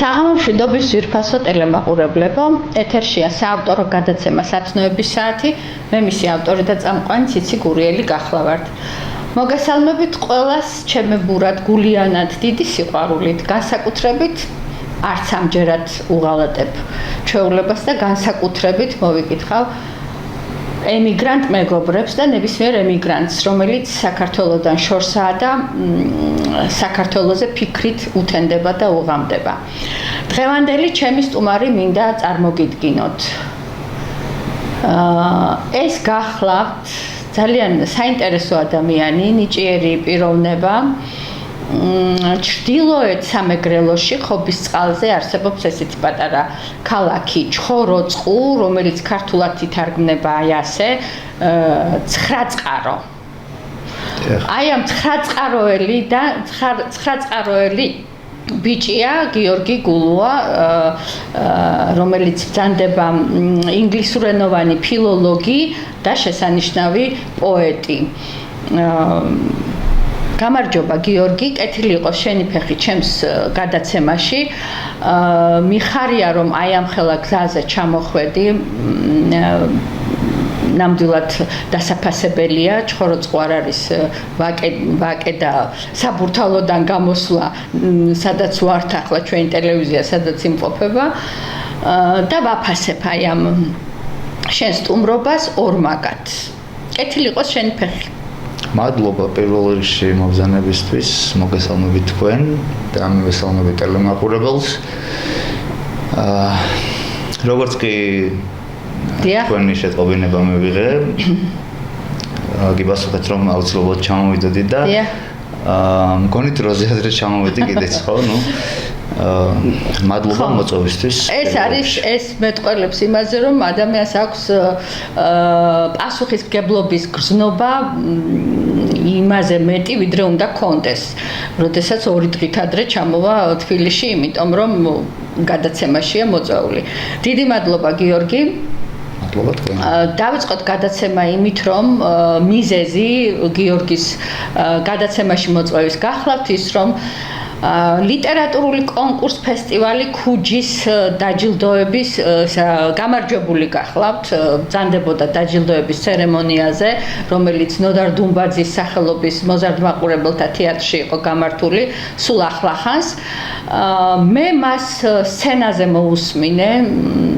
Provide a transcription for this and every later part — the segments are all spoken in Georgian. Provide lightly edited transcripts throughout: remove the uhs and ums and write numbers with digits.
საღამომშვიდობის ძვირფასო ტელემაყურებლებო, ეთერშია საავტორო გადაცემა საცნობების საათი. მე მისი ავტორი და წამყვანი ციცი გურიელი გახლავართ. მოგესალმებით ყველას ჩემი ბურად გულიანად დიდი სიყვარულით, განსაკუთრებით არც ამჯერად უღალატებ ჩვეულებას და განსაკუთრებით მოვიკითხავ ემიგრანტ მეგობრებს და ნებისმიერ ემიგრანტს, რომელიც საქართველოდან შორსაა და საქართველოზე ფიქრით უთენდება და უღამდება. დღევანდელი ჩემი სტუმარი მინდა წარმოგიდგინოთ. ეს გახლავთ ძალიან საინტერესო ადამიანი, ნიჭიერი პიროვნება. ჩრდილოეთ სამეგრელოში ხობისწყალზე არსებობს ესეთი პატარა ქალაქი ჩხოროწყუ, რომელიც ქართულად ითარგმნება აი ასე, 9 წყარო. აი ამ 9 წყაროელი და 9 წყაროელი ბიჭია გიორგი გულუა, რომელიც ბრძანდება ინგლისურენოვანი ფილოლოგი და შესანიშნავი პოეტი. გამარჯობა გიორგი, კეთილი იყოს შენი ფეხი ჩემს გადაცემაში. მიხარია რომ აი ამ ხელა გზაზე ჩამოხვედი. ნამდვილად დასაფასებელია, ჩხოროწყუ არ არის ვაკე და საბურთალოდან გამოსვლა, სადაც ვართ ახლა ჩვენი ტელევიზია, სადაც იმყოფება და ვაფასებ აი ამ შენ სტუმრობას ორმაგად. კეთილი იყოს შენი ფეხი. მადლობა პირველ რიგში მობრძანებისთვის, მოგესალმებით თქვენ და მოგესალმებით ტელემაყურებელს. როგორც კი თქვენი შეტყობინება მივიღე, გიბასუხეთ რომ აუცილებლად ჩამოვიდოდი და მგონი დროზე ადრე ჩამოვიდი კიდეც ხო, მადლობა მოწვევისთვის. ეს მეტყველებს იმაზე, რომ ადამიანს აქვს პასუხისმგებლობის გრძნობა იმაზე მეტი, ვიდრე უნდა კონდეს. როდესაც 2 დღით ადრე ჩამოვა თბილისში, იმიტომ რომ გადაცემაშია მოწვეული. დიდი მადლობა გიორგი. მადლობა თქვენ. დავიწყოთ გადაცემა იმით, რომ მიზეზი გიორგის გადაცემაში მოწვევის გახლავთ ის, რომ ლიტერატურული კონკურს ფესტივალი ქუჯის დაჯილდოების გამარჯვებული გახლავთ, ბრძანდებოდა დაჯილდოების ცერემონიაზე, რომელიც ნოდარ დუმბაძის სახელობის მოზარდმაყურებელთა თეატრში იყო გამართული სულ ახლახანს. მე მას სცენაზე მოусმინე,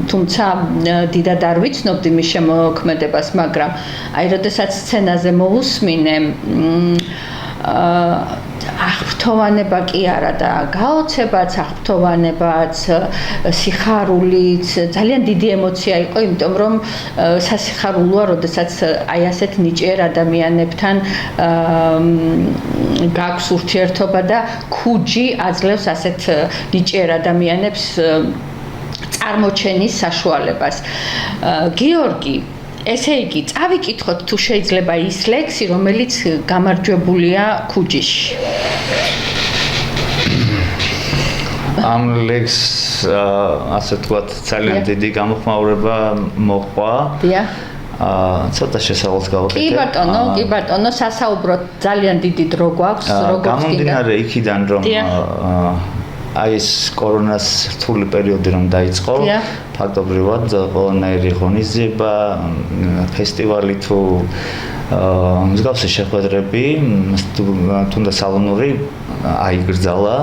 თუმცა დიდად არ ვიცნობდი მის შემოქმედებას, მაგრამ აი როდესაც სცენაზე მოусმინე, აღფრთოვანება კი არა და გაოცებაც, აღფრთოვანებაც, სიხარულიც, ძალიან დიდი ემოცია იყო, იმიტომ რომ სასიხარულოა, როდესაც აი ასეთ ნიჭიერ ადამიანებთან გაქვს ურთიერთობა და ქუჯი აძლევს ასეთ ნიჭიერ ადამიანებს წარმოჩენის საშუალებას. გიორგი, ესე იგი, წავიკითხოთ თუ შეიძლება ის ლექსი, რომელიც გამარჯვებულია ქუჯიში. ამ ლექსს ასე ვთქვათ, ძალიან დიდი გამოხმაურება მოყვა. დიახ. ცოტა შესავალს გავაკეთე. კი ბატონო, სასაუბროთ ძალიან დიდი დრო გვაქვს, როგორც გამომდინარე იქიდან რომ აი ეს კორონას რთული პერიოდი რომ დაიწყო, ფაქტობრივად ყველანაირი ღონისძიება, ფესტივალი თუ მსგავსი შეხვედრები, თუნდაც სალონური აიგრძალა,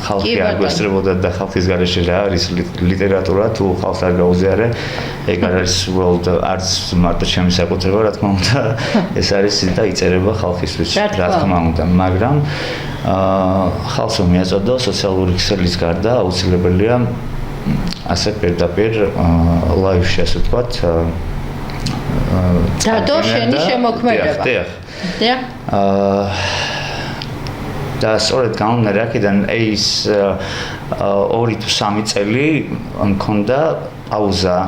ხალხი არ გვესწრებოდა და ხალხის გარეშე რა არის ლიტერატურა, თუ ხალხს არ გაუზიარე, ეგ არ არის უბრალოდ არც მარტო ჩემი საკუთრება, რა თქმა უნდა, ეს არის და იწერება ხალხისთვის, რა თქმა უნდა, მაგრამ ხალხს რომ მიაწოდო სოციალური ქსელის გარდა აუცილებელია ასე პირდაპირ ლაივში ასე ვთქვათ დადო შენი შემოქმედება. დიახ. და სწორედ გამომდინარე აქედან ეს 2 თუ 3 წელი მქონდა პაუზა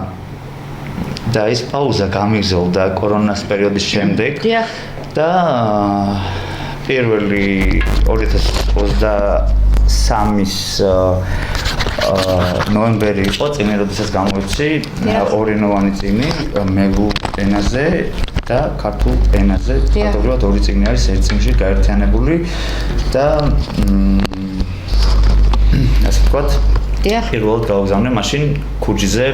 და ეს პაუზა გამიგზელდა კორონას პერიოდის შემდეგ და პირველი 2023-ის ნოემბერი იყო წინი, როდესაც გამოვიცი 2 ნოვანი წინი მეგრულ ენაზე და ქართულ ენაზე. ფაქტობრივად 2 წიგნი არის ერთ წიგნში გაერთიანებული და ასე ვთქვათ, დიახ. პირველად გავგზავნე მაშინ ქუჯიზე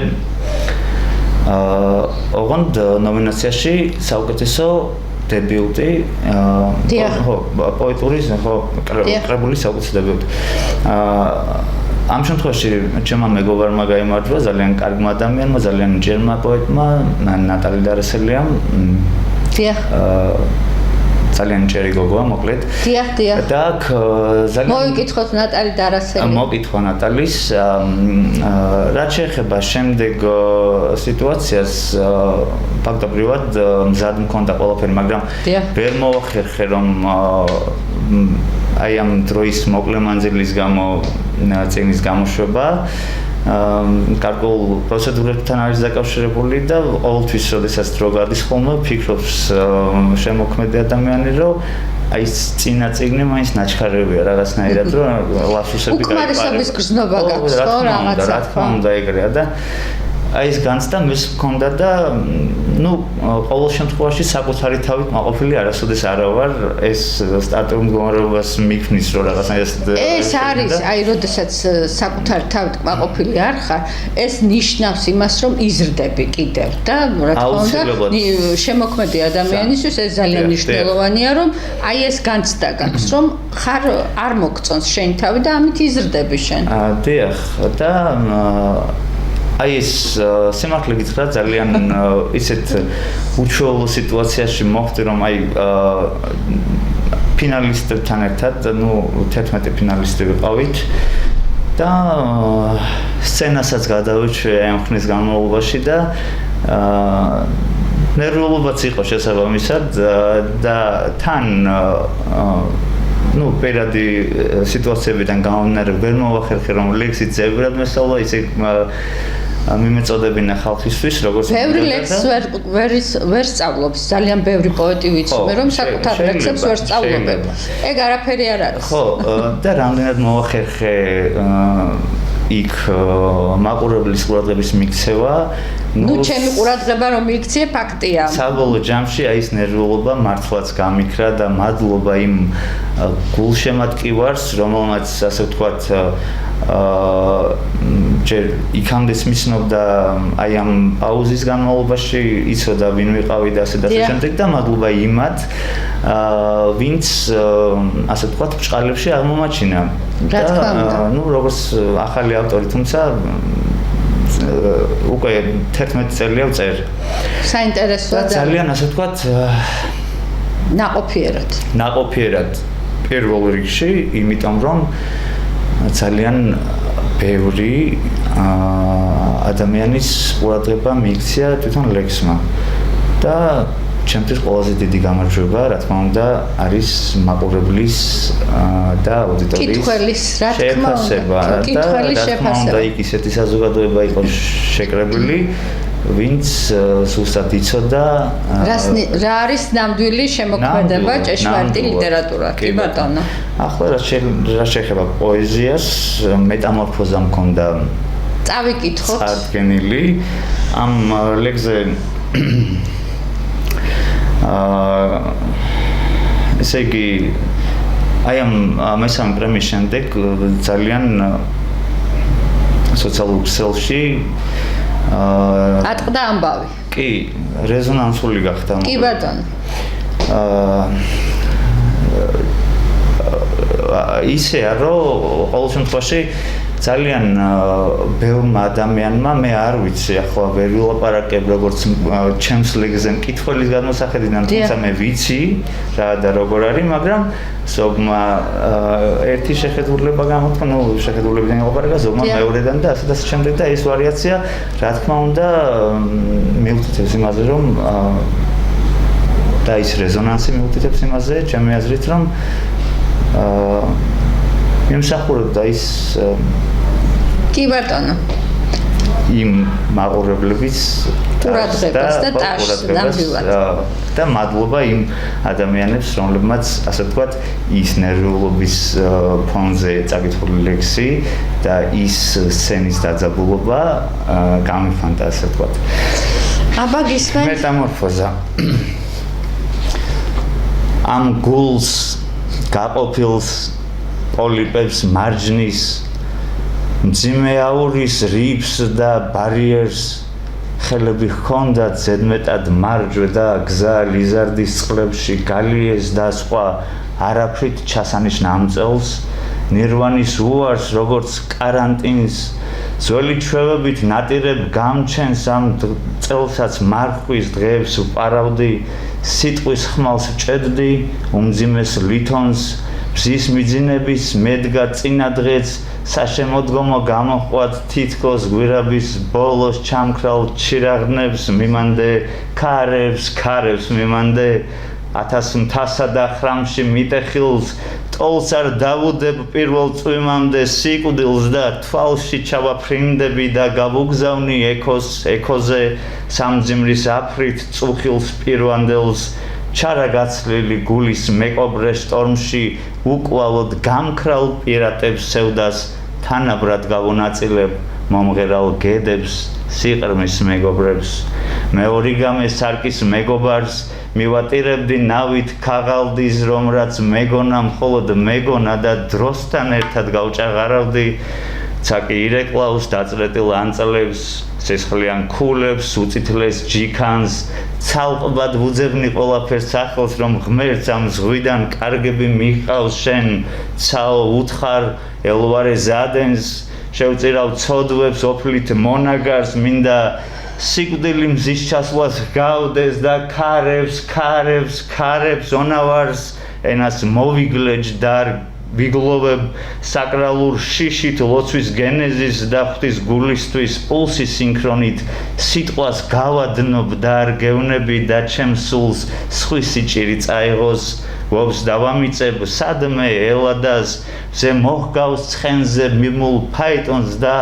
ოღონდ ნომინაციაში საუკეთესო დებიუტი ხო პოეტური ხო კრებული საუკეთესო დებიუტი ამ შემთხვევაში ჩემმა მეგობარმა გაიმარჯვა ძალიან კარგმა ადამიანმა ძალიან ჯერმა პოეტმა ნატალი დარესელიამ დიახ ძალიან ჯერი გოგოა მოკლედ დიახ და აქ ძალიან მოიკითხოთ ნატალი დარასელი მოკითხვა ნატალის რაც შეეხება შემდეგ სიტუაციას ფაქტობრივად მზად მქონდა ყველაფერი მაგრამ ვერ მოვახერხე რომ აი ამ დროის მოკლე მანძილის გამო წიგნის გამოშვება კარგულ პროცედურებთან არის დაკავშირებული და ყოველთვის როდესაც დრო გადის ხოლმე ფიქრობს შემოქმედი ადამიანი რომ აი წინა წიგნი მაინც ნაჩქარებია რაღაცნაირად რომ ლაფშუსები უკმარისობის გრძნობა გაქვს ხო რაღაცა რა თქმა უნდა ეგრეა და აი ეს განცდა მის მქონდა და ნუ ყოველ შემთხვევაში საკუთარი თავით მაყოფილი არასოდეს არა ვარ ეს სტარტულ მდგომარეობას მიქმნის რომ რაღაცნაირად ეს არის აი როდესაც საკუთარი თავით მაყოფილი არ ხარ ეს ნიშნავს იმას რომ იზრდები კიდევ და რა თქმა უნდა შემოქმედი ადამიანისთვის ეს ძალიან მნიშვნელოვანია რომ აი ეს განცდა გაქვს რომ ხარ არ მოგწონს შენი თავი და ამით იზრდები შენ დიახ და აი ეს სიმართლე გითხრა ძალიან ისეთ უჩვეულო სიტუაციაში მოხდი რომ აი ფინალისტებთან ერთად ნუ 11 ფინალისტი ვიყავით და სცენასაც გადავეჩვე ამ ხნის განმავლობაში და ნერვულობაც იყო შესაბამისად და თან ну, переди ситуациებიდან გამომდინარე ვერ მოვახერხე რომ ლექსი ძებრად მესწავლა ისე მიმეწოდებინა ხალხისთვის როგორც ბევრი ლექს ვერ სწავლობს ძალიან ბევრი პოეტი ვიცნობ რომ საკუთარ ლექსებს ვერ სწავლობენ ეგ არაფერი არ არის ხო და რამდენად მოვახერხე იქ მაყურებლის ყურადღების მიქცევა ну ჩემი ყურადღება რომ იქცე ფაქტია საბოლოო ჯამში აი ეს ნერვულობა მართლაც გამიქრა და მადლობა იმ გულშემატკივარს რომელმაც ასე ვთქვათ ჯერ იქამდე მისნობდა აი ამ პაუზის განმავლობაში იცოდა ვინ ვიყავი და ასე და შემდეგ და მადლობა იმათ ვინც ასე ვთქვათ ბჭყალებში აღმომაჩინა და ну როგორც ახალი ავტორი თუმცა უკვე 11 წელია ვწერ. საინტერესოა და ძალიან ასე ვთქვათ ნაყოფიერად პირველ რიგში, იმიტომ რომ ძალიან ბევრი ადამიანის ყურადღება მიიქცია თვითონ ლექსმა და ჩემთვის ყველაზე დიდი გამარჯვება, რა თქმა უნდა, არის მაყურებლის და აუდიტორიის შეფასება და რა თქმა უნდა, იქ ისეთი საზოგადოება იყო შეკრებილი, ვინც სუსტად იცოდა რა არის ნამდვილი შემოქმედება, ჭეშმარიტი ლიტერატურა, კი ბატონო. ახლა რა შეეხება პოეზიას, მეტამორფოზა მქონდა წავიკითხოთ. წარდგენილი ამ ლექსზე ესე იგი აი ამ მესამე პრემიის შემდეგ ძალიან სოციალურ ქსელში ატყდა ამბავი. კი, რეზონანსული გახდა. კი ბატონო. ისეა რომ ყოველ შემთხვევაში ძალიან ბევრმა ადამიანმა მე არ ვიცი ახლა ვერ ვილაპარაკებ როგორც ჩემს ლექსზე მკითხველის განმოსახედიდან თუმცა მე ვიცი რა და როგორ არის მაგრამ ზოგმა ერთი შეხედულება გამოთქვა ნუ შეხედულებიდან ვილაპარაკა ზოგმა მეორედან და ასე და შემდეგ და ეს ვარიაცია რა თქმა უნდა მიუთითებს იმაზე რომ და ის რეზონანსი მიუთითებს იმაზე ჩემი აზრით რომ იმსახურებდა ის კი ბატონო იმ მაყურებლების ყურადღებას და ტაშს ნამდვილად და მადლობა იმ ადამიანებს რომლებმაც ასე ვთქვათ ის ნერვულობის ფონზე წაკითხული ლექსი და ის სცენის დაძაბულობა გამიფანტა ასე ვთქვათ აბა გისმენთ მეტამორფოზა ამ გულს გაყოფილს პოლიპებს მარჯნის მძიმე აურის რიფს და ბარიერს ხელები ჰქონდათ ზედმეტად მარჯვე და გზა ლიზარდის წყლებში გალიეს და სხვა არაფრით ჩასანიშნა ამ წელს ნირვანის უარს როგორც კარანტინის ძველი ჩვევებით ნატირებ გამჩენს ამ წელსაც მარხვის დღეებს ვპარავდი სიტყვის ხმალს ჭედდი უმძიმეს ლითონს ბზის მიძინების მედგა წინა დღეც საშემოდგომო გამოყვათ თითქოს გვირაბის ბოლოს ჩამქრალ ჩირაღნებს მიმანდე ქარებს მიმანდე 1000 მთასა და ხრამში მიტეხილს ტოლს არ დავუდებ პირველ წვიმამდე სიკვდილს და თვალში ჩავაფრინდები და გავუგზავნი ეკოზე სამძიმრის აფრით წუხილს პირვანდელს ჩარაგაცლილი გულის მეკობრე შტორმში უკვალოდ გამქრალ პირატებს სევდას თანაბრად გავუნაწილებ მომღერალ გედებს სიყრმის მეგობრებს მე ორიგამე სარკის მეგობარს მივატირებდი ნავით ქაღალდის რომ რაც მეგონა მხოლოდ მეგონა და დროსთან ერთად გავჭაღარავდი ცაკი ირეკლავს დაწრეტილ ანწლებს სისხლიან ქულებს უწითლეს ჯიქანს ცალყბად ვუძებნი ყველაფერს სახელს რომ ღმერთს ამ ზღვიდან კარგები მიყავს შენ ცაო უთხარ ელვარე ზადენს შევწირავ ცოდვებს ოფლით მონაგარს მინდა სიკვდილი მზის ჩასვლას გავდეს და ქარებს ონავარს ენას მოვიგლეჯ და ვიგლოვებ საკრალურ შიშით ლოცვის გენეზის და ღვთის გულისთვის პულსის სინქრონით სიტყვას გავადნობ და არ გევნები და ჩემს სულს სხვის სიჭირი წაიღოს ვობს დავამიწებ სადმე ელადას ზე მოჰგავს ცხენზე მიმულ ფაიტონს და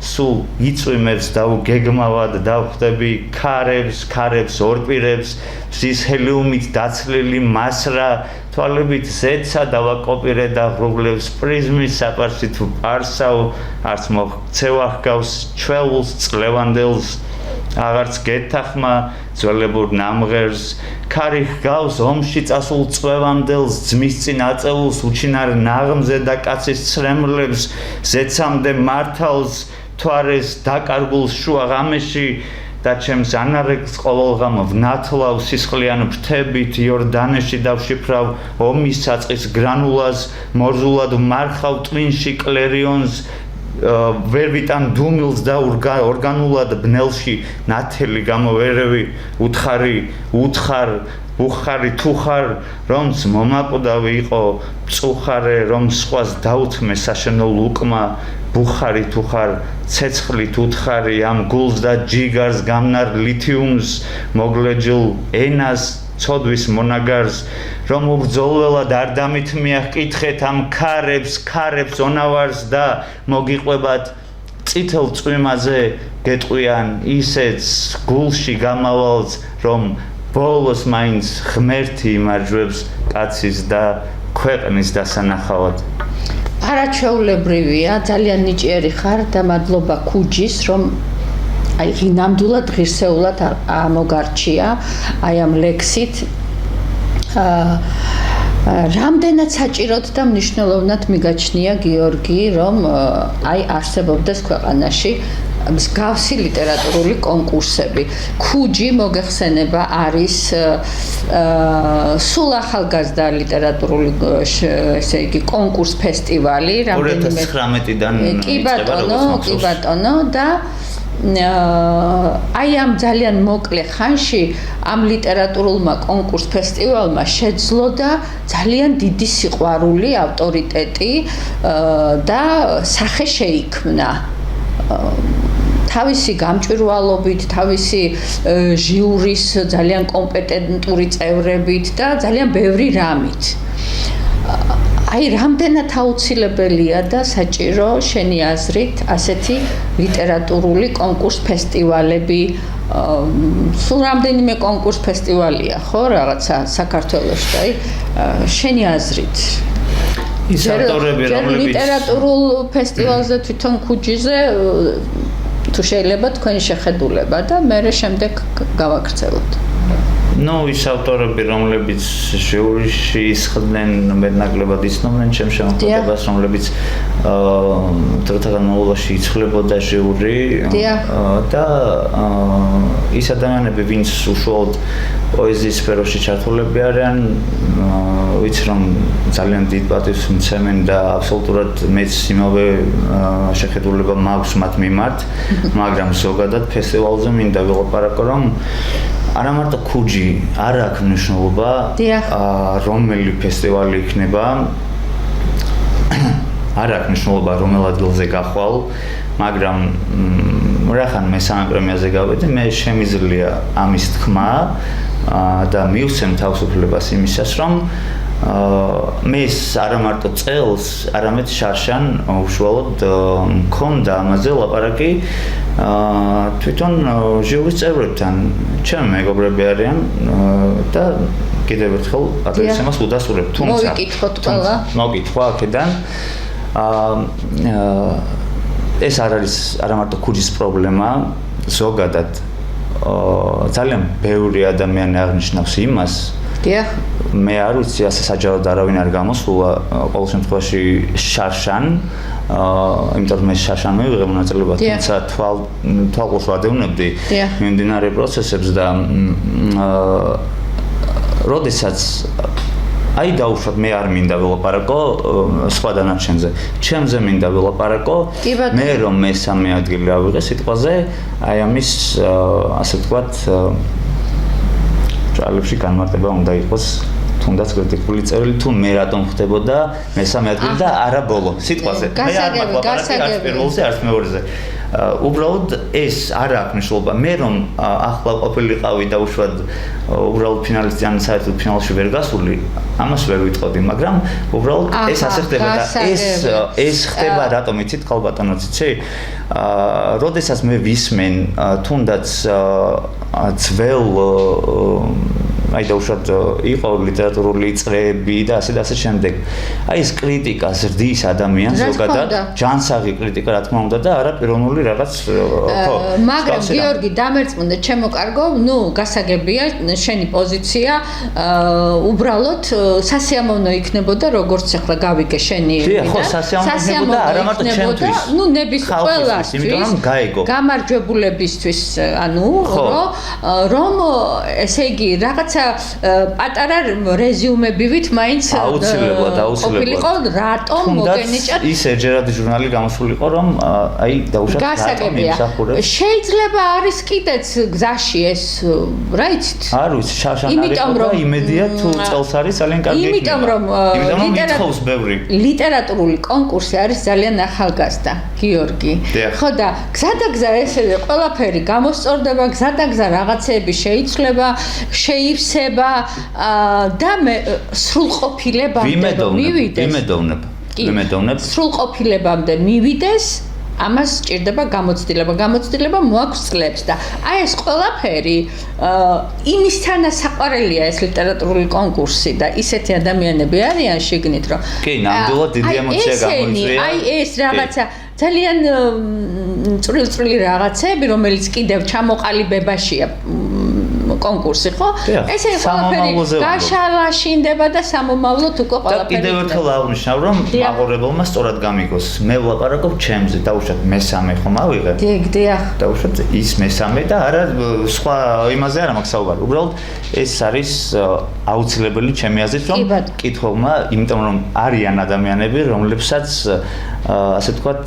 სულ იწვიმებს და უგეგმავად დავხვდები ქარებს ორპირებს მზის ჰელიუმით დაცლილი მასრა თვალებით ზეცა დავაკოპირე და ღრუბლებს პრიზმის საპარსით ვპარსავ არც მოქცევა ჰგავს ჩვეულს წლევანდელს აღარც გეთახმა ძველებურ ნამღერს ქარი ჰგავს ომში წასულ წვევანდელს ძმის წინ აწეულს უჩინარ ნაღმზე და კაცის ცრემლებს ზეცამდე მართალს თვარეს დაკარგულ შუა ღამეში და ჩემს ანარეგს ყოველღამ ვნათლავ სისხლიან ფრთებით იორდანეში დავშიფრავ ომის საწყის გრანულას მორზულად მარხავ ტვინში კლერიონს ვერ ვიტან დუმილს და ორგანულად ბნელში ნათელი გამოვერევი უთხარ უხარი თუხარ რომც მომაკვდავი იყო წუხარე რომ სხვას დაუთმე საშენო ლუკმა ბუხარი თუხარ ცეცხლით უთხარი ამ გულს და ჯიგარს გამნარ ლითიუმს მოგლეჯილ ენას ცოდვის მონაგარს რომ უბრძოლველად არ დამითმია ჰკითხეთ ამ ქარებს ონავარს და მოგიყვებათ წითელ წვიმაზე გეტყვიან ისეც გულში გამავალს რომ ბოლოს მაინც ღმერთი იმარჯვებს კაცის და ქვეყნის დასანახავად არაჩვეულებრივია ძალიან ნიჭიერი ხარ და მადლობა ქუჯის რომ აი ნამდვილად ღირსეულად ამოგარჩია აი ამ ლექსით რამდენად საჭიროდ და მნიშვნელოვნად მიგაჩნია გიორგი რომ აი არსებობდეს ქვეყანაში მსგავსი ლიტერატურული კონკურსები. ქუჯი მოგეხსენება არის სულ ახალგაზრდა ლიტერატურული ესე იგი კონკურს ფესტივალი, რამდენიმე 2019-დან კი ბატონო და აი ამ ძალიან მოკლე ხანში ამ ლიტერატურულმა კონკურს ფესტივალმა შეძლო და ძალიან დიდი სიყვარული, ავტორიტეტი და სახე შეიქმნა. თავისი გამჭვირვალობით, თავისი ჟიურის ძალიან კომპეტენტური წევრებით და ძალიან ბევრი რამით. აი რამდენად აუცილებელია და საჭირო შენი აზრით ასეთი ლიტერატურული კონკურს ფესტივალები სულ რამდენიმე კონკურს ფესტივალია ხო რაღაცა საქართველოში და აი შენი აზრით ის ავტორები რომლებიც ლიტერატურულ ფესტივალზე თვითონ ქუჯიზე თუ შეიძლება თქვენი შეხედულება და მე შემდეგ გავაგრძელოთ. ნუ ის ავტორები, რომლებიც ჟიურიში ისხდნენ, მეტნაკლებად იცნობდნენ ჩემს შემოქმედებას, რომლებიც დროთა განმავლობაში იცვლებოდა ჟიური და ის ადამიანები, ვინც უშუალოდ პოეზიის სფეროში ჩართულები არიან, ვიცი რომ ძალიან დიდ პატივს მცემენ და აბსოლუტურად მეც იმავე შეხედულება მაქვს მათ მიმართ, მაგრამ ზოგადად ფესტივალზე მინდა ვილაპარაკო, რომ არა მარტო ქუჯი არ აქვს მნიშვნელობა, რომელი ფესტივალი იქნება, არ აქვს მნიშვნელობა რომელ ადგილზე გახვალ, მაგრამ რახან მესამე პრემიაზე გავედი, მე შემიძლია ამის თქმა და მივცემ თავისუფლებას იმისას, რომ მე არა მარტო წელს, არამედ შარშან უშუალოდ მქონდა ამაზე ლაპარაკი თვითონ ჟიურის წევრებთან, ჩემი მეგობრები არიან და კიდევ ერთხელ ადრესებას უდასტურებ, თუმცა მოვიკითხოთ ყველა. მოგითხრა აქედან ეს არ არის არა მარტო ქუჯის პრობლემა, ზოგადად ძალიან ბევრი ადამიანი აღნიშნავს იმას, მე არ ვიცი, ასე საჯაროდ არავინ არ გამოსულა, ყოველ შემთხვევაში შარშან, იმიტომ რომ მე შარშან მივიღე მონაწილეობა, თუმცა თვალყურს ვადევნებდი მიმდინარე პროცესებს და როდესაც აი დაუშვათ, მე არ მინდა ვილაპარაკო სხვა დანარჩენზე. ჩემზე მინდა ვილაპარაკო, მე რომ მესამე ადგილი ავიღე სიტყვაზე, აი ამის ასე ვთქვათ ჭრალებში განმარტება უნდა იყოს თუნდაც კრიტიკული წერილი, თუ მე რატომ ხდებოდა მესამე ადგილი და არა ბოლო სიტყვაზე. მე არ მაქვს არც პირველზე, არც მეორეზე. უბრალოდ ეს არ აქვს მნიშვნელობა. მე რომ ახლა ყოფილიყავი და უშუალოდ უბრალოდ ფინალისტი ან საერთოდ ფინალში ვერ გასული, ამას ვერ ვიტყოდი, მაგრამ უბრალოდ ეს ასე ხდება და ეს ხდება რატომ იცით ხალბატონო ციცი? როდესაც მე ვისმენ თუნდაც ძველ აი დაუშვათ იყო ლიტერატურული წრეები და ასე და ასე შემდეგ. აი ეს კრიტიკა ზრდის ადამიანს ზოგადად, ჯანსაღი კრიტიკა რა თქმა უნდა და არა პიროვნული რაღაც ხო. მაგრამ გიორგი დამერწმუნდა ჩემო კარგო, ნუ გასაგებია შენი პოზიცია, უბრალოდ სასიამოვნო იქნებოდა როგორც ახლა გავიგე შენი ვიდან. ხო, სასიამოვნო არა მარტო ჩემთვის. ნუ ნების ყველასთვის, იმიტომ რომ გაიგო. გამარჯვებულებისთვის, ანუ რომ ესე იგი რაღაცა პატარა რეზიუმებივით მაინც აუცილებლად ყოფილიყო რატომ მოგენიჭათ ის ერთჯერადი ჟურნალი გამოსულიყო რომ აი დაუშვათ რატომ იმსახურებს შეიძლება არის კიდეც გზაში ეს რა იცით არ ვიცი შაშანარიყო და იმედია თუ წელს არის ძალიან კარგი იმიტომ რომ ლიტერატურული კონკურსი არის ძალიან ახალგაზრდა გიორგი ხო და გზადაგზა ესევე ყველაფერი გამოსწორდება გზადაგზა რაღაცეები შეიცვლება შეივსება და მე სრულყოფილებამდე ვიმედოვნებ სრულყოფილებამდე მივიდეს ამას სჭირდება გამოცდილება მოაქვს წლებს და აი ეს ყველაფერი იმისთანა საყვარელია ეს ლიტერატურული კონკურსი და ისეთი ადამიანები არიან შიგნით რომ კი ნამდვილად დიდი ემოცია გამოიწვია აი ეს რაღაცა ძალიან წვრილი რაღაცები რომელიც კიდევ ჩამოყალიბებაშია კონკურსი ხო? ესე ყველაფერი გაშალაშინდება და სამომავლოდ უკვე ყველაფერი. და კიდევ ერთხელ აღნიშნავ რომ მაყურებელმა სწორად გამიგოს. მე ვლაპარაკობ ჩემზე, დაუშვათ მესამე ხომ ავიღე? დიახ. დაუშვათ ის მესამე და არა სხვა იმაზე არ მაქვს საუბარი. უბრალოდ ეს არის აუცილებელი ჩემი აზრით რომ კითხულმა, იმიტომ რომ არიან ადამიანები, რომლებსაც ასე ვთქვათ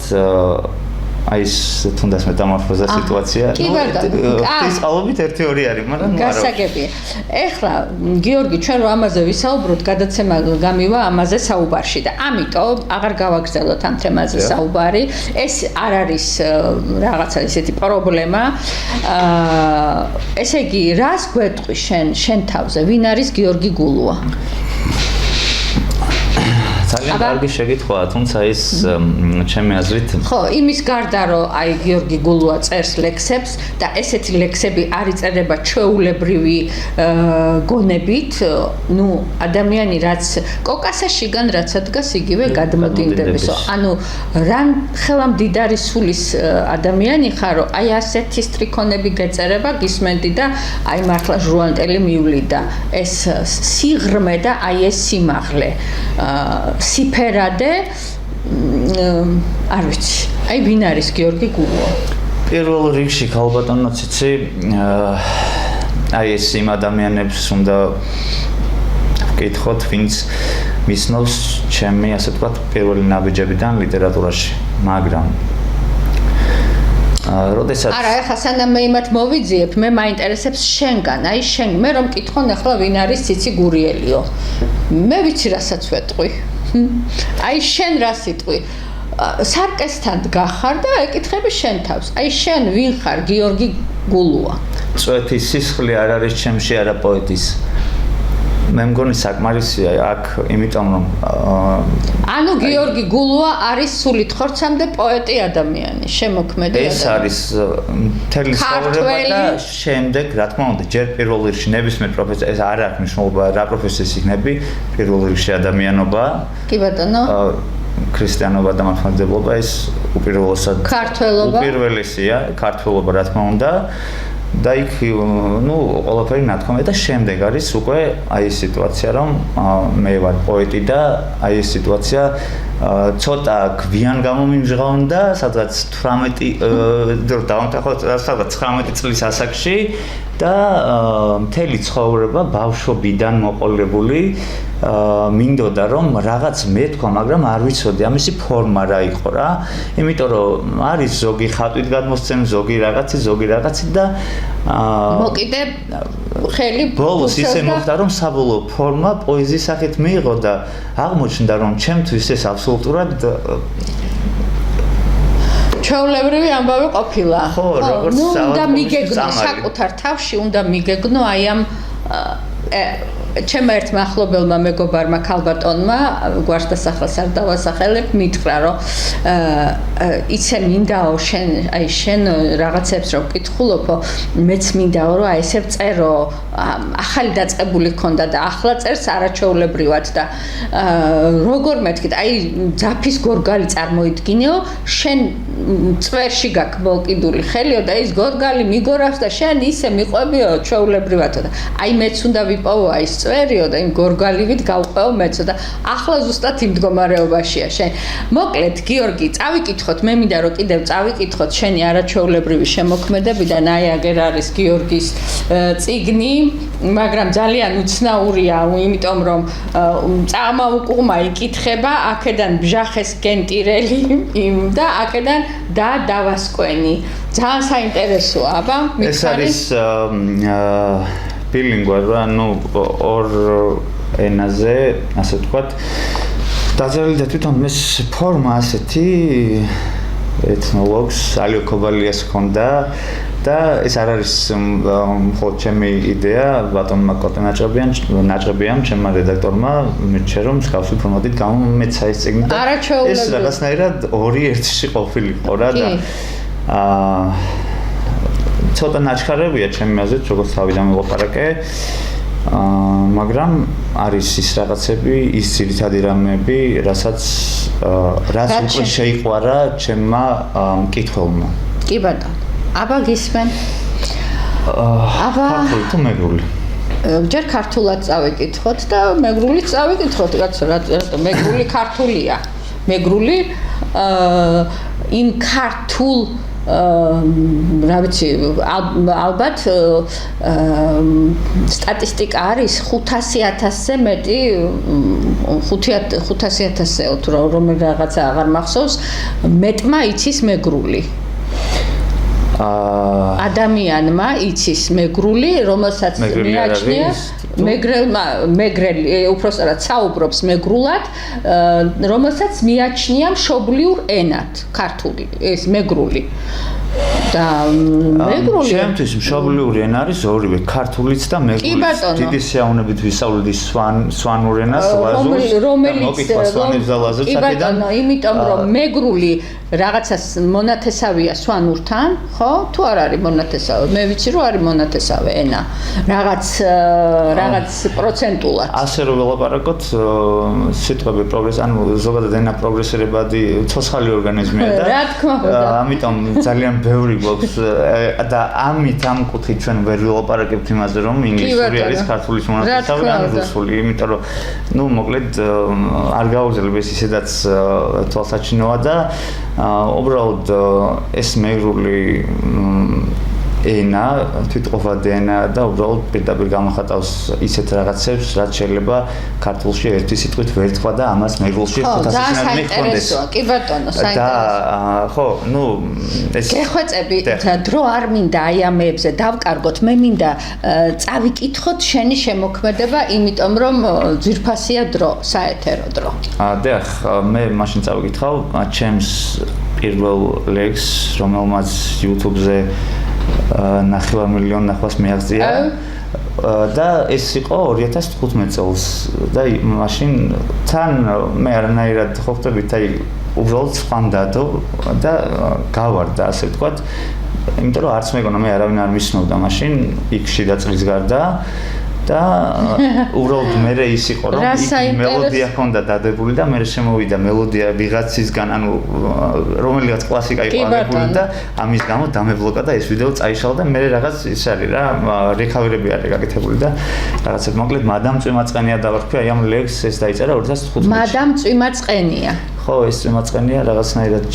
აი ეს თუნდაც მეტამორფოზა სიტუაცია. ის ყალობით 1-2 არის, მაგრამ არა. გასაგებია. ეხლა გიორგი, ჩვენ რო ამაზე ვისაუბროთ, გადაცემა გამივა ამაზე საუბარში და ამიტომ აღარ გავაგრძელოთ ამ თემაზე საუბარი. ეს არ არის რაღაცა ისეთი პრობლემა. ესე იგი, რას გვეტყვი შენ თავზე? ვინ არის გიორგი გულუა? ძალიან კარგი შეკითხვაა, თუმცა ის ჩემი აზრით ხო, იმის გარდა რომ აი გიორგი გულუა წერს ლექსებს და ესეთი ლექსები არ იწერება ჩვეულებრივი გონებით, ну ადამიანი რაც კოკასაშიგან რაც ადგას იგივე გადმოდინდებისო. ანუ რან ხელამდიდარი სულის ადამიანი ხარ, რომ აი ასეთი სტრიქონები გეწერება, გისმენდი და აი მართლა ჟუანტელი მივლიდა. ეს სიღრმე და აი ეს სიმაღლე. სიფერადე არ ვიცი. აი ვინ არის გიორგი გულუა? პირველ რიგში ქალბატონო ციცი აი ეს იმ ადამიანებს უნდა ვკითხოთ, ვინც მისნობს ჩემი ასე ვთქვათ პირველი ნაბიჯებიდან ლიტერატურაში, მაგრამ როდესაც არა, ეხლა სანამ მე იმათ მოვიძიებ, მე მაინტერესებს შენგან, აი შენ, მე რომ მკითხონ ახლა ვინ არის ციცი გურიელიო. მე ვიცი რასაც ვეტყვი. აი შენ რა სიტყვი? სარკესთან დგახარ და ეკითხები შენ თავს. აი შენ ვინ ხარ, გიორგი გულუა? წვეთის სისხლი არ არის ჩემში, არა პოეტის. მე მგონი საკმარისია აქ, იმიტომ რომ ანუ გიორგი გულუა არის სულით ხორცამდე პოეტი ადამიანი, შემოქმედი ადამიანი. ეს არის მთელი ცხოვრება და შემდეგ, რა თქმა უნდა, ჯერ პირველ რიგში ნებისმიერ პროფესია, ეს არ აქვს მნიშვნელობა, რა პროფესიის იქნები, პირველ რიგში ადამიანობა. კი ბატონო. ქრისტიანობა და მართლმადიდებლობა ეს უპირველესად უპირველესია, ქართველობა რა თქმა უნდა. და იქ ნუ ყველაფერი ნათქვამია და შემდეგ არის უკვე აი ეს სიტუაცია რომ მე ვარ პოეტი და აი ეს სიტუაცია ცოტა გვიან გამომიმჟღავნდა სადღაც 19 წლის ასაკში და მთელი ცხოვრება ბავშვობიდან მოყოლებული მინდოდა რომ რაღაც მეთქვა, მაგრამ არ ვიცოდი ამისი ფორმა რა იყო რა. იმიტომ რომ არის ზოგი ხატვით გადმოსცემ, ზოგი რაღაცი და მოკიდე ხელი ბოლოს ისე მოხდა რომ საბოლოო ფორმა პოეზიის სახით მიიღო და აღმოჩნდა რომ ჩემთვის ეს აბსოლუტურად ჩვეულებრივი ამბავი ყოფილა. ხო, როგორც უნდა მიგეგნო საკუთარ თავში, უნდა მიგეგნო აი ამ ჩემ ერთ მახლობელმა მეგობარმა ქალბატონმა გვარშთა სახელს არ დავასახელებ, მითხრა რომ იცი მინდაო შენ რაღაცებს რომ ვკითხულობო, მეც მინდაო რომ აი ესე წერო, ახალი დაწყებული ქონდა და ახლა წერს არაჩვეულებრივად და როგორ მეთქით, აი ძაფის გორგალი წარმოიდგინეო, შენ წვერში გაქვს მოკიდული ხელიო და ის გორგალი მიგორავს და შენ ისე მიყვებიო ჩვეულებრივადო და აი მეც უნდა ვიპოვო აი წვერიო და იმ გორგალივით გავყვეო მეცო და ახლა ზუსტად იმ მდგომარეობაშია შენ. მოკლედ გიორგი, წავიკითხოთ, მე მინდა რომ კიდევ წავიკითხოთ შენი არაჩვეულებრივი შემოქმედებიდან, აი აგერ არის გიორგის წიგნი, მაგრამ ძალიან უცნაურია, იმიტომ რომ წამაუკუღმა იკითხება, აქედან ბჟახეს გენტირელი და აქედან და დავასკვენი. ძალიან საინტერესოა, აბა, ეს არის ბილინგვალი, ანუ ორ ენაზე, ასე ვთქვათ, დაწერილი და თვითონ ეს ფორმა ასეთი ეთნოლოგს ალიო ქობალიას ჰქონდა და ეს არ არის მხოლოდ ჩემი იდეა, ბატონმა კოტენაჭრებიან, ჩემმა რედაქტორმა მირჩა რომ მსგავსი ფორმატით გამომეცა ეს წიგნი და ეს რაღაცნაირად ორი ერთში ყოფილიყო რა და ცოტა ნაჩქარებია ჩემი აზრით, როგორც თავიდან მოვაპარაკე, მაგრამ არის ის რაღაცები, ის ძირითადი რამეები, რაც უკვე შეიყვარა ჩემმა მკითხველმა. კი ბატონო. აბა გისმენ? ქართული თუ მეგრული? ჯერ ქართულად წავიკითხოთ და მეგრულიც წავიკითხოთ, რატომ მეგრული ქართულია. მეგრული იმ ქართულ რა ვიცი, ალბათ სტატისტიკა არის 500,000-ზე მეტი 500,000-ზე თუ რომელი რაღაცა აღარ მახსოვს, მეტმა იცის მეგრული. ადამიანმა იცის მეგრული, რომელსაც მიაჩნია მეგრელი, უпростоრად საუბრობს მეგრულად, რომელსაც მიაჩნია მშობლიურ ენად, ქართული, ეს მეგრული. და მეგრული ჩემთვის მშობლიური ენა არის ორივე ქართულიც და მეგრულიც დიდი სიამოვნებით ვისწავლდი სვანურ ენას ლაზურს რომელიც ლაზურს კი ბატონო იმიტომ რომ მეგრული რაღაცას მონათესავია სვანურთან ხო თუ არ არის მონათესავე მე ვიცი რომ არის მონათესავე ენა რაღაც პროცენტულად ასე რომ ველაპარაკოთ სიტყვები პროგრესი ანუ ზოგადად ენა პროგრესირებადი ცოცხალი ორგანიზმია და რა თქმა უნდა ამიტომ ძალიან ბევრი გვაქვს და ამით ამ კუთხით ჩვენ ვერ ველაპარაკებთ იმაზე რომ ინგლისური არის ქართულის მონათესავე ან რუსული იმიტომ რომ ნუ მოკლედ არ გავუძლებ ეს ისედაც თვალსაჩინოა და უბრალოდ ეს მეგრული ენა თვითყოფადი ენა და უბრალოდ პირდაპირ გამოხატავს ისეთ რაღაცებს რაც შეიძლება ქართულში ერთი სიტყვით ვერ თქვა და ამას მეგრულში 500-ად მიხონდეს კი ბატონო საინტერესო და ხო ნუ ეს გეხვეწები დრო არ მინდა აი ამებზე დავკარგოთ მე მინდა წავიკითხოთ შენი შემოქმედება იმიტომ რომ ძვირფასია დრო საეთერო დრო დიახ მე მაშინ წავიკითხავ ჩემს პირველ ლექს რომელმაც YouTube-ზე 9 მილიონი ნახვას მიაღწია და ეს იყო 2015 წელს და მაშინ თან მე არანაირად ხო ხტებით აი უბრალოდ სვამდადო და გავარდა ასე ვთქვათ იმიტომ რომ არც მეგონა მე არავინ არ მისნობდა მაშინ იქ შიდა წლის გარდა და უბრალოდ მე ის იყო რომ მელოდია ჰქონდა დადებული და მე შემოვიდა მელოდია ვიღაცისგან ანუ რომელიღაც კლასიკა იყო აღებული და ამის გამო დამებლოკა და ეს ვიდეო წაიშალა და მე რაღაც ის არის რა რეკავერები არის გაკეთებული და რაღაცა მოკლედ მადამ წვიმაწყენია დავარქვი აი ამ ლექს ეს დაიწერა 2015 მადამ წვიმაწყენია ხო ეს წვიმაწყენია რაღაცნაირად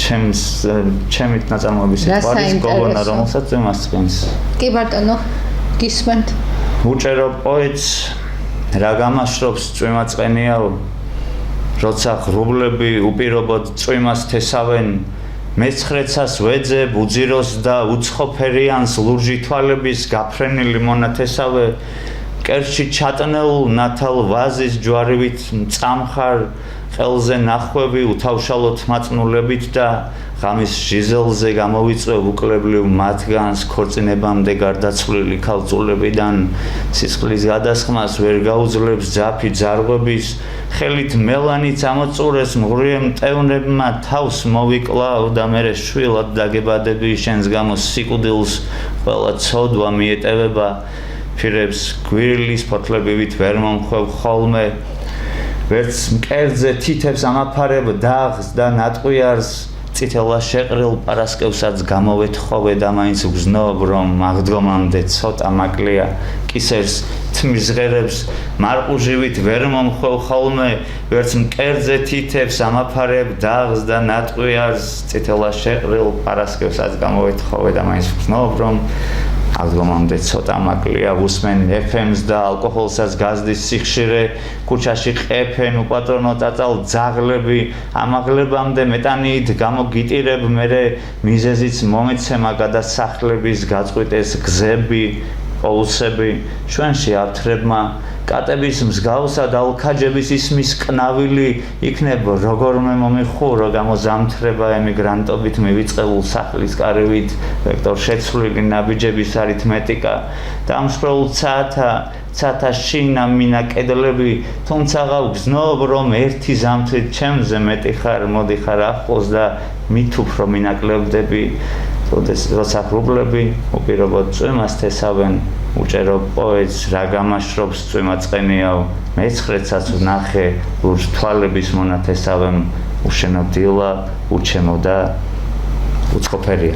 ჩემით ნაწარმოების სიტყვის გოგონა რომელსაც წვიმაწყენს კი ბატონო გისმენთ უჭერო პოეტს რა გამაშრობს წვიმაწყენიაო როცა ღრუბლები უპირობოდ წვიმას თესავენ მეცხრეცას ვეძებ უძიროს და უცხოფერიანს ლურჯი თვალების გაფრენილი მონათესავე კერში ჩატნეულ ნათალ ვაზის ჯვარივით მწამხარ ხელზე ნახვები უთავშალოთ მაწნულებით და ღამის ჟიზელზე გამოვიწვევ უკლებლივ მათგანს ქორწინებამდე გარდაცვლილი ქალწულებიდან სისხლის გადასხმას ვერ გაუძლებს ძაფი ძარღვების ხელით მელანიც ამოწურეს მღრიე მტევნებმა თავს მოვიკლავ და მერე შვილად დაგებადები შენს გამო სიკვდილს ყველა ცოდვა მიეტევება ფირებს გვირილის ფოთლებივით ვერ მომხვევ ხოლმე ვერც მკერდზე თითებს ამაფარებ დაღს და ნატყვიარს წითელა შეყრილ პარასკევსაც გამოვეთხოვე და მაინც გზნობ რომ აღდგომამდე ცოტა მაკლია კისერს თმის ღერებს მარყუჟივით ვერ მომხვევ ხოლმე ვერც მკერდზე თითებს ამაფარებ დაღს და ნატყვიარს წითელა შეყრილ პარასკევსაც გამოვეთხოვე და მაინც გზნობ რომ აღდგომამდე ცოტა მაკლია უსმენ FM-ს და ალკოჰოლსაც გაზდის სიხშირე ქუჩაში ყეფენ უპატრონო წაწალ ძაღლები ამაღლებამდე მეტანით გამოგიტირებ მერე მიზეზიც მომეცემა გადასახლების გაწყვიტეს გზები პოლუსები ჩვენში აფთრებმა კატების მსგავსად ალქაჯების ისმის კნავილი იქნებ როგორმე მომიხურო გამოზამთრება ემიგრანტობით მივიწყებულ სახლის კარივით ვექტორ შეცვლილი ნაბიჯების არითმეტიკა დამსხვრეულ ცათა შინა მინა კედლები თუმცა გზნობ რომ ერთი ზამთრით ჩემზე მეტი ხარ მოდიხარ ახლოს და მით უფრო მინაკლებდები როცა ღრუბლები უპირობოდ წვიმას თესავენ უჭერო პოეტს რა გამაშრობს წვიმაწყენიაო მეცხრეცაც ვნახე ლურჯ თვალების მონათესავემ უშენო დილა უჩემო და უცხოფერია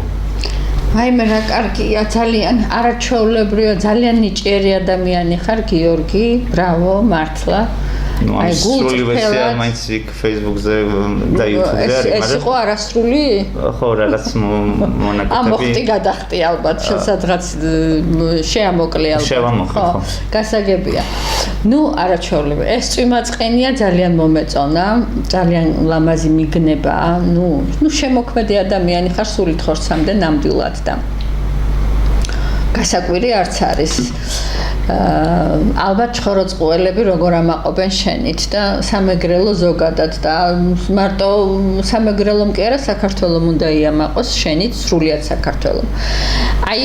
აი მე რა კარგია ძალიან არაჩვეულებრივია ძალიან ნიჭიერი ადამიანი ხარ გიორგი ბრავო მართლა აი სრული ვერსია მაინც იქ Facebook-ზე და YouTube-ზე არის მაგრამ ეს იყო არასრული ხო რაღაც მონაკეთები ამოხტი გადახტი ალბათ სადღაც შეამოკლე ალბათ ხო გასაგებია ნუ არაჩვეულებრივია ეს წვიმაწყენია ძალიან მომეწონა ძალიან ლამაზი მიგნება ნუ შემოქმედი ადამიანი ხარ სულით ხორცამდე ნამდვილად და გასაკვირი არც არის ალბათ ჩხოროწყუელები როგორ ამაყობენ შენით და სამეგრელო ზოგადად და მარტო სამეგრელომ კი არა საქართველოს უნდა იამაყოს შენით სრულიად საქართველოს. აი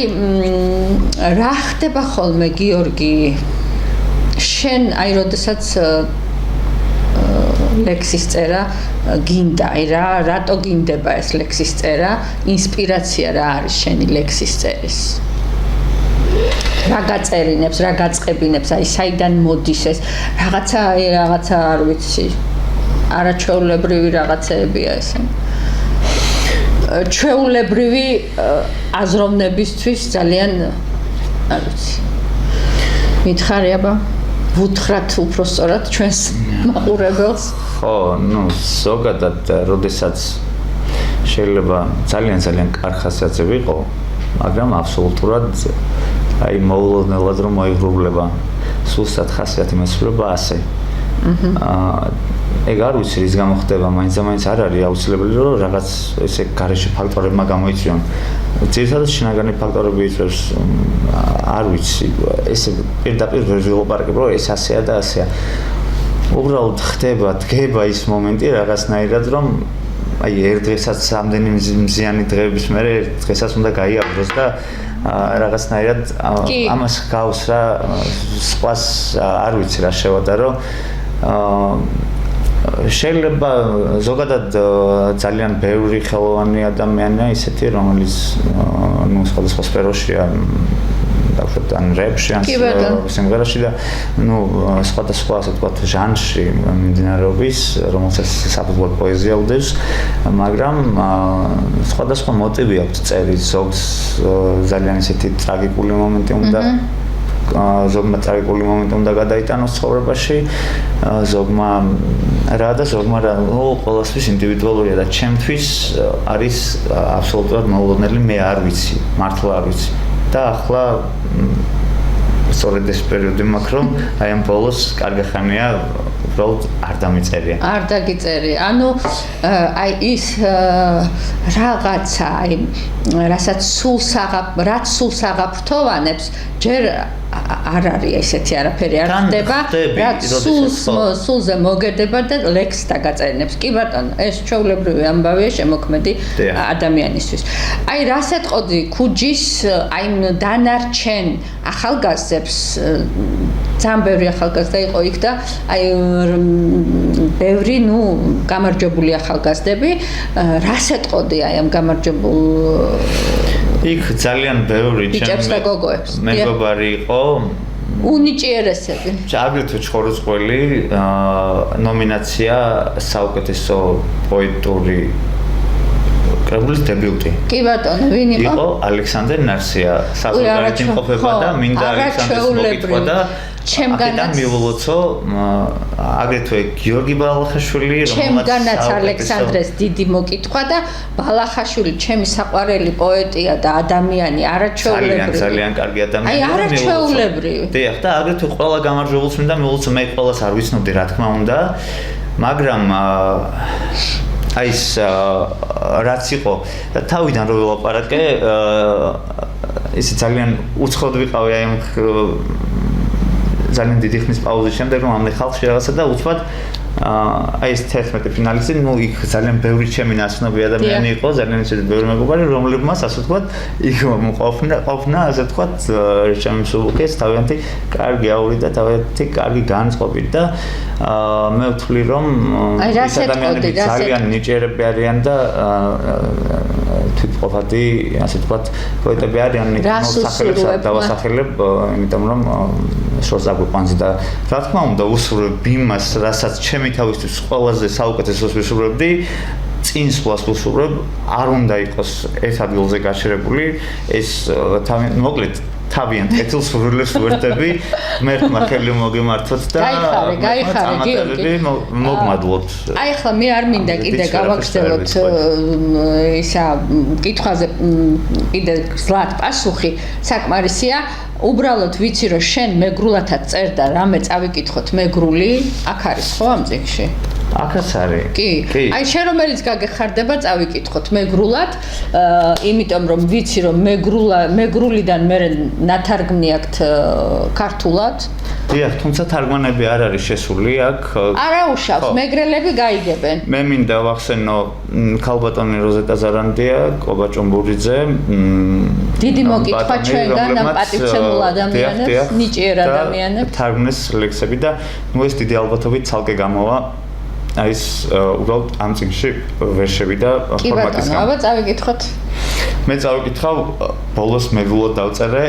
რა ხდება ხოლმე გიორგი შენ აი როდესაც ლექსის წერა გინდა აი რატო გინდება ეს ლექსის წერა ინსპირაცია რა არის შენი ლექსის წერის რა გაწერინებს რა გაწყებინებს აი საიდან მოდის ეს რაღაცა არ ვიცი არაჩვეულებრივი რაღაცეებია ესე ჩვეულებრივი აზროვნებისთვის ძალიან არ ვიცი მითხარი აბა ვუთხრათ უფრო სწორად ჩვენს მაყურებელს ხო ნუ ზოგადად როდესაც შეიძლება ძალიან კარგი ხასიათები იყო მაგრამ აბსოლუტურად აი მოულოდნელად რომ მოიღრუბლება სულსად ხასიათი მოსულება ასე ეგ არ ვიცი რის გამო ხდება მაინც არ არის აუცილებელი რომ რაღაც ესე გარეშე ფაქტორებმა გამოიწვიონ ძირითადად შინაგანი ფაქტორები იწვევს არ ვიცი ესე პირდაპირ ვერ ვილაპარაკებ რომ ეს ასეა და ასეა უბრალოდ ხდება დგება ის მომენტი რაღაცნაირად რომ აი ერთ დღესაც ამდენი მზიანი დღეების მერე ერთ დღესაც უნდა გაიაბროს და რაღაცნაირად ამას გავს რა სხვას არ ვიცი რა შევადარო შეიძლება ზოგადად ძალიან ბევრი ხელოვანი ადამიანია ისეთი რომელიც ნუ სხვადასხვა სფეროშია დაუშვათ ან რეპში ან სიმღერაში და ნუ სხვადასხვა ასე ვთქვათ ჟანრში მიმდინარეობის რომელსაც საფუძვლად პოეზია უდევს მაგრამ სხვადასხვა მოტივი აქვს წერის ზოგს ძალიან ისეთი ტრაგიკული მომენტი უნდა ზოგმა ტრაგიკული მომენტი უნდა გადაიტანოს ცხოვრებაში ზოგმა რა და ზოგმა რა ყველასთვის ინდივიდუალურია და ჩემთვის არის აბსოლუტურად მოულოდნელი მე არ ვიცი მართლა არ ვიცი და ახლა სწორედ ეს პერიოდი მაქვს რომ აი ამ ბოლოს კარგი ხანია უბრალოდ არ დამიწერია არ დაგიწერია ანუ აი ის რაღაცა აი რასაც რაც სულს აღაფრთოვანებს ჯერ არ არის ესეთი არაფერი არ ხდება რაც სულზე მოგერდება და ლექსს დაგაწერინებს კი ბატონო ეს ჩვეულებრივი ამბავია შემოქმედი ადამიანისთვის აი რას ეტყოდი ქუჯის აი დანარჩენ ახალგაზრდებს ძალიან ბევრი ახალგაზრდა იყო იქ და აი ბევრი ნუ გამარჯვებული ახალგაზრდები რას ეტყოდი აი ამ გამარჯვებულ იქ ძალიან ბევრი მეგობარი იყო უნიჭიერესები აგრეთვე ჩხოროწყუელი ნომინაცია საუკეთესო პოეტური კრებულის დებიუტი კი ბატონო ვინ იყო ალექსანდრე ნარსია საზოგადოებრივი იმყოფება და მინდა ალექსანდრეს მოკითხვა და ჩემგანაც მიულოცო აგრეთვე გიორგი ბალახაშვილი ჩემგანაც ალექსანდრეს დიდი მოკითხვა და ბალახაშვილი ჩემი საყვარელი პოეტია და ადამიანი არაჩვეულებრივი ძალიან კარგი ადამიანია აი არაჩვეულებრივი დიახ და აგრეთვე ყველა გამარჯვებულს მინდა მიულოცო მე ყველას არ ვიცნობდი რა თქმა უნდა მაგრამ აი ეს რაც იყო თავიდან რო ვილაპარაკე ისე ძალიან უცხოდ ვიყავი აი ძალიან დიდი ხნის პაუზის შემდეგ რომ ამდენ ხალხში რაღაცა და უცბად აი ეს 11 ფინალისტი ნუ იქ ძალიან ბევრი ჩემი ნაცნობი ადამიანი იყო ძალიან ისეთი ბევრი მეგობარი რომლებმაც ასე ვთქვათ იქ ყოფნა ასე ვთქვათ ჩემი მსუბუქეს თავიანთი კარგი აური და თავიანთი კარგი განწყობით და მე ვთვლი რომ ეს ადამიანები ძალიან ნიჭიერები არიან და თვითმყოფადი ასე ვთქვათ პოეტები არიან მოსახელებს დავასახელებ იმიტომ რომ შორს აგვიყვანს და რა თქმა უნდა უსურვებ იმას რასაც ჩემი თავისთვის ყველაზე საუკეთესოს ვისურვებდი წინსვლას ვისურვებ არ უნდა იყოს ეს ადგილზე გაჩერებული ეს მოკლედ თავიანთ კეთილ სურვილებს ვერთები მერტმა ხელი მოგემართოთ და გაიხარე გიორგი მოგმადლობთ აი ახლა მე არ მინდა კიდე გავაგრძელოთ ისა კითხვაზე კიდე გზლად პასუხი საკმარისია უბრალოდ ვიცი რომ შენ მეგრულათაც წერ და რამე წავიკითხოთ მეგრული, აქ არის ხო ამ წიგნში? აქაც არის. კი. აი შენ რომელიც გაგეხარდება წავიკითხოთ მეგრულად, იმიტომ რომ ვიცი რომ მეგრულიდან მე ნათარგმნი აქვთ ქართულად. დიახ, თუმცა თარგმანები არ არის შესული აქ. არა უშავს, მეგრელები გაიგებენ. მე მინდა ვახსენო ქალბატონი როზეტა ზარანდია, კობა ჭუმბურიძე. დიდი მოკითხვა ჩვენგან ამ პატივცემულ ადამიანებს, ნიჭიერ ადამიანებს. თარგმნის ლექსები და ნუ ეს დიდი ალბათობით ცალკე გამოვა. აი ეს უბრალოდ ამ წიგნში ვერშები და ფორმატის გამო. აბა წავიკითხოთ. მე წავიკითხავ, ბოლოს მეგრულად დავწერე.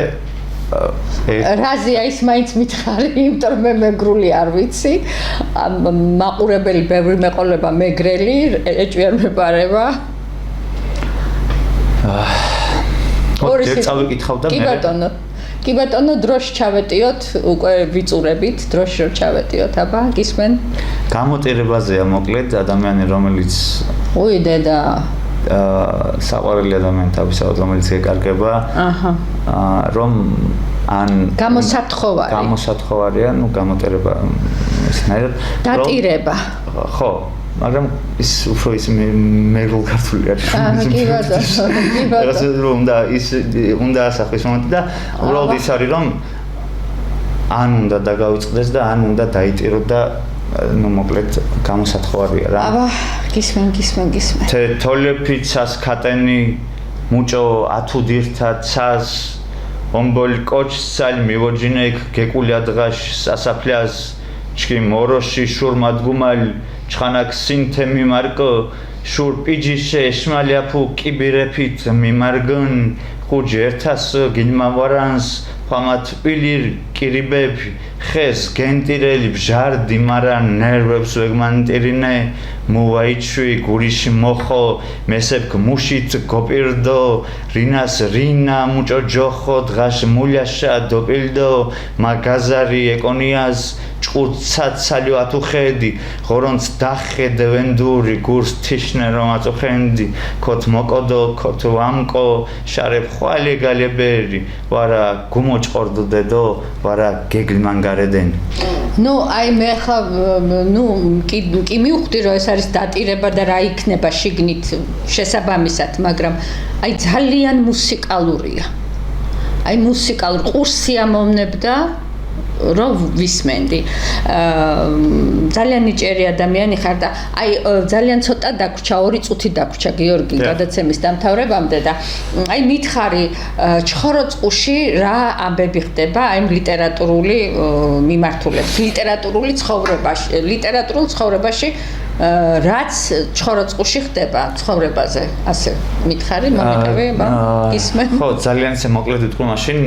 რაზია ის მაინც მითხარი, იმიტომ რომ მე მეგრული არ ვიცი. მაყურებელი ბევრი მეყოლება მეგრელი, ეჭვი არ მეპარება. წავიკითხავ და მე კი ბატონო, დროში ჩავეტიოთ, უკვე ვიწურებით, დროში რომ ჩავეტიოთ, აბა, გისმენ? გამოტირებაზეა მოკლედ ადამიანი, რომელიც დედა საყვარელი ადამიანი თავისთავად, რომელიც ეკარგება, რომ ან გამოსათხოვარია, ნუ გამოტირება ისნაირად დატირება. ხო, მაგრამ ის უფრო ის მეგრულ ქართული არის. კი ბატონო. უნდა ასახვის მომენტი და უბრალოდ ის არის რომ ან უნდა დაგავიწყდეს და ან უნდა დაიტიროთ და ნუ მოკლედ გამოსათხოვარია რა. აბა, გისმენ. თოლეფიცას ქატენი მუჭო ათუდირთა ცას ომბოლ კოჩსალ მივოჯინეკ გეკული ადგაშ სასაფლას ჩკი მოროში შურმადგუმალ ჩხანაკ სინთე მიმარკო შურ პიჯიშე შმალიაფუ კიბირეფით მიმარგან ხუჯ ერთას გილმავარანს ფამათ პილირ კირიბებ ხეს გენტირელი ბჟარ დიმარან ნერვებს ვეგმანტირინე მუაიჩვი გურიში მოხო მესებკ მუშით გოპირდო რინას რინა მუჭო ჯოხო დღაშ მულიაშა დოპილდო მაგაზარი ეკონიას ჭურცაცალიო ათუხედი ღორონც დახედე ვენდური გურს თიშნე რომ აწუხენდი ქოთ მოკოდო ქოთ ვამკო შარებ ხვალე გალებერი ვარა გუმოჭყორდო დედო ვარა გეგლმან გარედენ ნუ აი მე ხა ნუ კი მივხვდი რომ ეს არის დატირება და რა იქნება შიგნით შესაბამისად მაგრამ აი ძალიან მუსიკალურია აი მუსიკალურ ყურსი ამოვნებდა რომ ვისმენდი ძალიან ნიჭიერი ადამიანი ხარ და აი ძალიან ცოტა დაგვრჩა 2 წუთი დაგვრჩა გიორგი გადაცემის დამთავრებამდე და აი მითხარი ჩხოროწყუში რა ამბები ხდება აი ლიტერატურული მიმართულებით ლიტერატურულ ცხოვრებაში რაც ჩხოროწყუში ხდება ცხოვრებაზე ასე მითხარი მომიტევი ისმენ ხო ძალიან ისე მოკლედ ვიტყვი მაშინ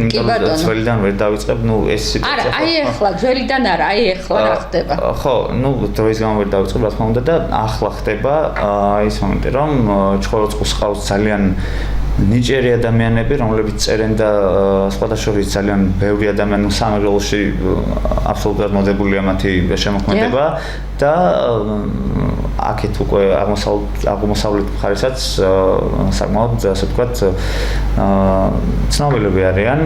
ძველიდან ვერ დავიწყებ ნუ ეს სიტუაცია არა აი ახლა ძველიდან არა აი ახლა რა ხდება ხო ნუ დროის გამო ვერ დავიწყებ რა თქმა უნდა და ახლა ხდება ის მომენტი რომ ჩხოროწყუს ყავს ძალიან ნიჭიერი ადამიანები რომლებიც წერენ და სხვადასხვა ძალიან ბევრი ადამიანი სამეგრელოში აბსოლუტურად მოდებულია მათი შემოქმედება და აქეთ უკვე აღმოსავლეთ მხარესაც საკმაოდ ასე ვთქვათ ცნობილები არიან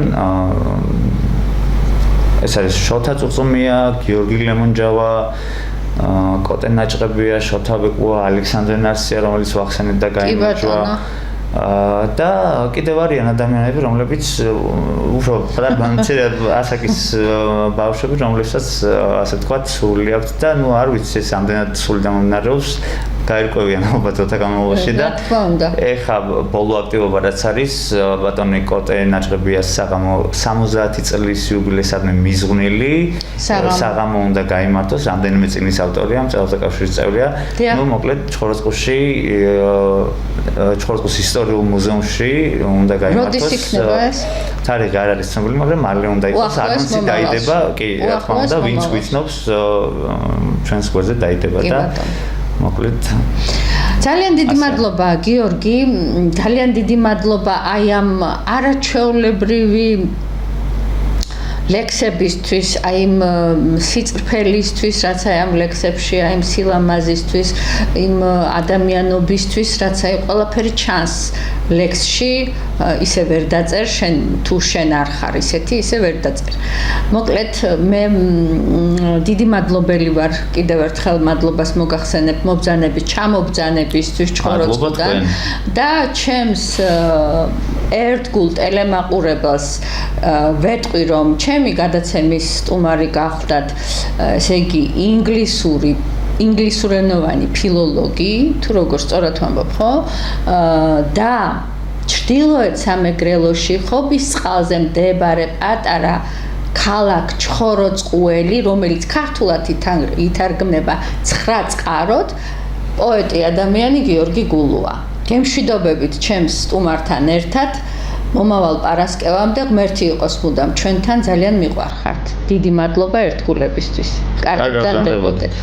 ეს არის შოთა წუწუმია, გიორგი ლემონჯავა, კოტე ნაჭყებია, შოთა ბეკუა, ალექსანდრე ნარსია, რომელიც ვახსენეთ და გაიმარჯვა. და კიდევ არიან ადამიანები, რომლებიც უფრო პრაგმატიურად ასაკის ბავშვები, რომლებსაც ასე ვთქვათ, სული აქვთ და ნუ არ ვიცი ეს ამდენად სული დამომნარეობს, გაირკვევიან ალბათ ოთა განმავლობაში და ეხა ბოლო აქტივობა რაც არის, ბატონი კოტე ნაჭყებიას საღამო 70 წლის იუბილეისადმი მიზღვნილი, საღამო უნდა გაიმართოს, რამდენიმე წიგნის ავტორია, მწერალთა კავშირის წევრია. ნუ მოკლედ ჩხოროწყუში ჩხოროწყუს ისტორიულ მუზეუმში უნდა გაიმართოს. როდის იქნება ეს? თარიღი არ არის ცნობილი, მაგრამ მალე უნდა იყოს. ანონსი დაიდება, კი, რა თქმა უნდა, ვინც გიცნობს ჩვენს გვერდზე დაიდება და მოკლედ ძალიან დიდი მადლობა გიორგი, ძალიან დიდი მადლობა აი ამ არაჩვეულებრივი ლექსებისთვის, აი იმ სიწრფელისთვის, რაც აი ამ ლექსებშია, იმ სილამაზისთვის, იმ ადამიანობისთვის, რაც აი ყველაფერი ჩანს ლექსში, ისე ვერ დაწერ, შენ თუ შენ არ ხარ ისეთი, ისე ვერ დაწერ. მოკლედ მე დიდი მადლობელი ვარ, კიდევ ერთხელ მადლობას მოგახსენებ მობრძანების, ჩამობრძანებისთვის ჩხოროწყუდან და ჩემს ერთგულ ტელემაყურებელს ვეტყვი, რომ ჩემი გადაცემის სტუმარი გახდათ, ესე იგი ინგლისურენოვანი ფილოლოგი, თუ როგორ სწორად ვამბობ, ხო? და ჩრდილოეთ სამეგრელოში ხობის წყალზე მდებარე პატარა ქალაქ ჩხოროწყუელი, რომელიც ქართულად ითარგმნება 9 წყაროდ, პოეტი ადამიანი გიორგი გულუა. გემშვიდობებით ჩემს სტუმართან ერთად მომავალ პარასკევამდე ღმერთი იყოს მუდამ ჩვენთან, ძალიან მიყვარხართ. დიდი მადლობა ერთგულებისთვის. კარგად გრძელდებოდეთ.